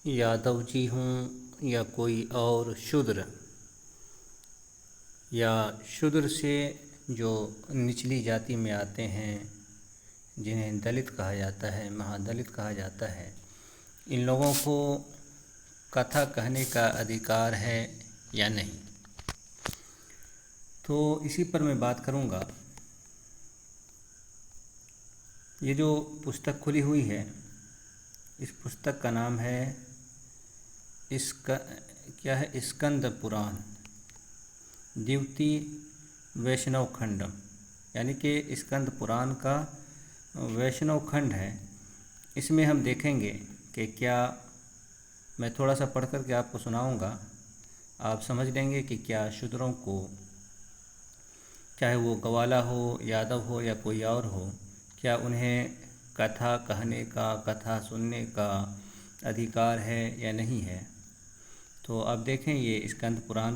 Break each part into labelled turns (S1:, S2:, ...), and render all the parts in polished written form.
S1: यादव जी हूँ या कोई और शूद्र या शूद्र से जो निचली जाति में आते हैं, जिन्हें दलित कहा जाता है, महादलित कहा जाता है, इन लोगों को कथा कहने का अधिकार है या नहीं। तो इसी पर मैं बात करूँगा। ये जो पुस्तक खुली हुई है, इस पुस्तक का नाम है स्कंद पुराण द्वितीय वैष्णव खंडम, यानी कि स्कंद पुराण का वैष्णव खंड है। इसमें हम देखेंगे कि क्या, मैं थोड़ा सा पढ़ कर के आपको सुनाऊंगा, आप समझ लेंगे कि क्या शूद्रों को, चाहे वो गवाला हो, यादव हो या कोई और हो, क्या उन्हें कथा कहने का, कथा सुनने का अधिकार है या नहीं है। तो आप देखें, ये स्कंद पुराण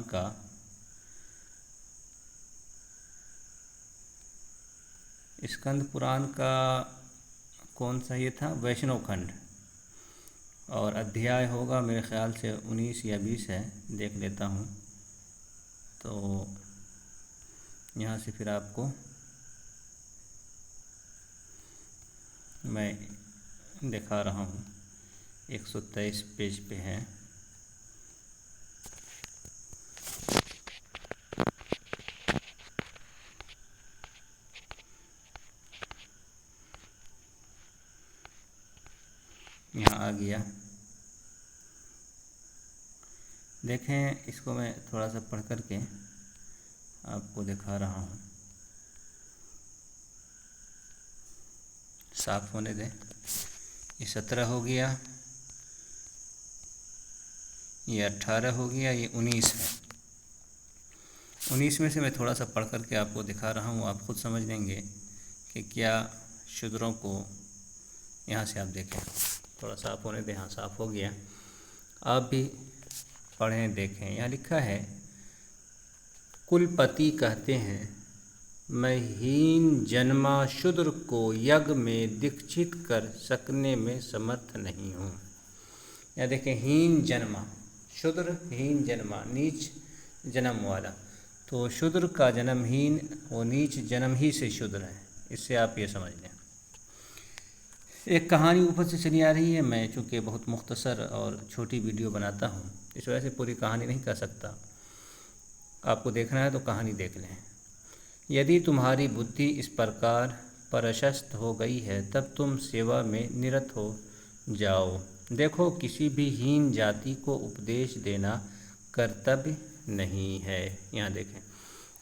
S1: का कौन सा ये था, वैष्णव खंड, और अध्याय होगा मेरे ख्याल से 19 या 20 है, देख लेता हूँ। तो यहाँ से फिर आपको मैं दिखा रहा हूँ, 123 पेज पे है। यहाँ आ गया, देखें, इसको मैं थोड़ा सा पढ़ कर के आपको दिखा रहा हूँ, साफ होने दें। ये 17 हो गया, ये 18 हो गया, ये 19 है। 19 में से मैं थोड़ा सा पढ़ कर के आपको दिखा रहा हूँ, आप खुद समझ लेंगे कि क्या शूद्रों को, यहाँ से आप देखें, थोड़ा साफ होने दें। हाँ, साफ हो गया, आप भी पढ़ें, देखें। यहाँ लिखा है, कुलपति कहते हैं, मैं हीन जन्मा शूद्र को यज्ञ में दीक्षित कर सकने में समर्थ नहीं हूँ। या देखें, हीन जन्मा शूद्र, हीन जन्मा नीच जन्म वाला, तो शूद्र का जन्म हीन, वो नीच जन्म ही से शूद्र है। इससे आप ये समझ लें। एक कहानी ऊपर से चली आ रही है, मैं चूँकि बहुत मुख्तसर और छोटी वीडियो बनाता हूँ, इस वजह से पूरी कहानी नहीं कर सकता। आपको देखना है तो कहानी देख लें। यदि तुम्हारी बुद्धि इस प्रकार प्रशस्त हो गई है, तब तुम सेवा में निरत हो जाओ। देखो, किसी भी हीन जाति को उपदेश देना कर्तव्य नहीं है। यहाँ देखें,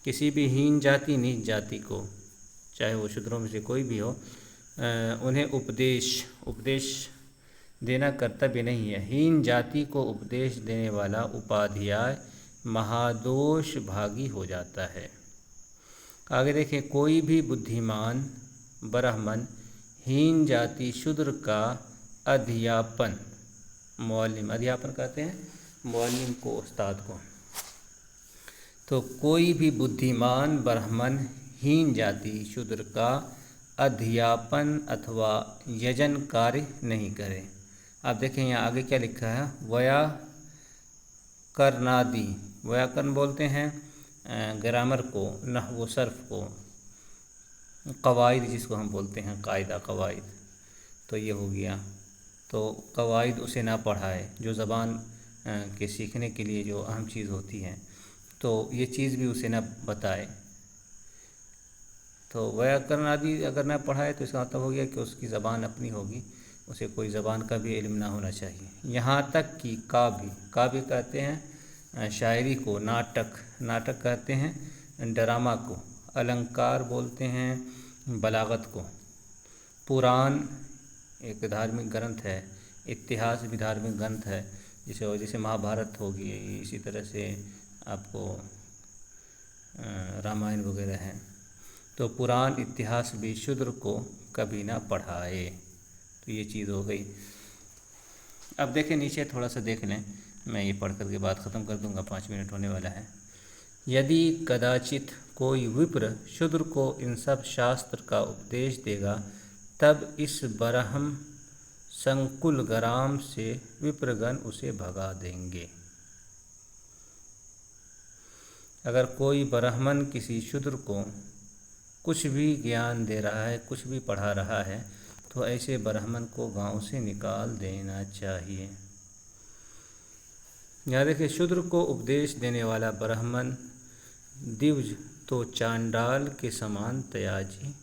S1: किसी भी हीन जाति, नीच जाति को, चाहे वो शूद्रों में से कोई भी हो, उन्हें उपदेश देना कर्तव्य नहीं है। हीन जाति को उपदेश देने वाला उपाध्याय महादोष भागी हो जाता है। आगे देखें, कोई भी बुद्धिमान ब्राह्मण हीन जाति शूद्र का अध्यापन, मौलिम, अध्यापन कहते हैं मौलिम को, उस्ताद को। तो कोई भी बुद्धिमान ब्राह्मण हीन जाति शूद्र का अध्यापन अथवा यजन कार्य नहीं करे। आप देखें, यहाँ आगे क्या लिखा है, व्याकरणादि, व्याकरण बोलते हैं ग्रामर को, नहव सर्फ को, कवायद जिसको हम बोलते हैं, कायदा कवायद, तो ये हो गया। तो कवायद उसे ना पढ़ाए, जो ज़बान के सीखने के लिए जो अहम चीज़ होती है, तो ये चीज़ भी उसे ना बताए। तो व्याकरण आदि अगर ना पढ़ाए तो इसका मतलब हो गया कि उसकी ज़बान अपनी होगी, उसे कोई ज़बान का भी इल्म ना होना चाहिए। यहाँ तक कि काव्य कहते हैं शायरी को, नाटक कहते हैं ड्रामा को, अलंकार बोलते हैं बलागत को, पुराण एक धार्मिक ग्रंथ है, इतिहास भी धार्मिक ग्रंथ है, जैसे महाभारत होगी, इसी तरह से आपको रामायण वगैरह है। तो पुराण इतिहास भी शूद्र को कभी ना पढ़ाए। तो ये चीज़ हो गई। अब देखें, नीचे थोड़ा सा देख लें, मैं ये पढ़ कर के बात ख़त्म कर दूंगा, 5 मिनट होने वाला है। यदि कदाचित कोई विप्र शूद्र को इन सब शास्त्र का उपदेश देगा, तब इस ब्रह्म संकुल ग्राम से विप्रगण उसे भगा देंगे। अगर कोई ब्राह्मण किसी शूद्र को कुछ भी ज्ञान दे रहा है, कुछ भी पढ़ा रहा है, तो ऐसे ब्राह्मण को गांव से निकाल देना चाहिए। यहाँ देखिए, शूद्र को उपदेश देने वाला ब्राह्मण द्विज तो चांडाल के समान त्याजी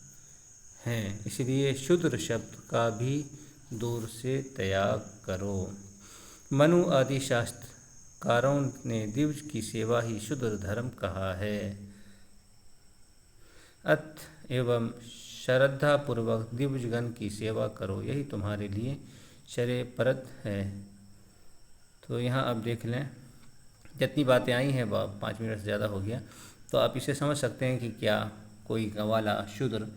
S1: हैं, इसलिए शूद्र शब्द का भी दूर से त्याग करो। मनु आदि शास्त्रकारों ने द्विज की सेवा ही शूद्र धर्म कहा है। अत एवं श्रद्धापूर्वक द्विजगण की सेवा करो, यही तुम्हारे लिए श्रेयप्रद है। तो यहाँ अब देख लें, जितनी बातें आई हैं 5 मिनट से ज़्यादा हो गया, तो आप इसे समझ सकते हैं कि क्या कोई गंवाला शूद्र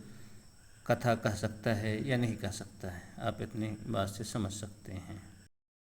S1: कथा कह सकता है या नहीं कह सकता है। आप इतनी बात से समझ सकते हैं।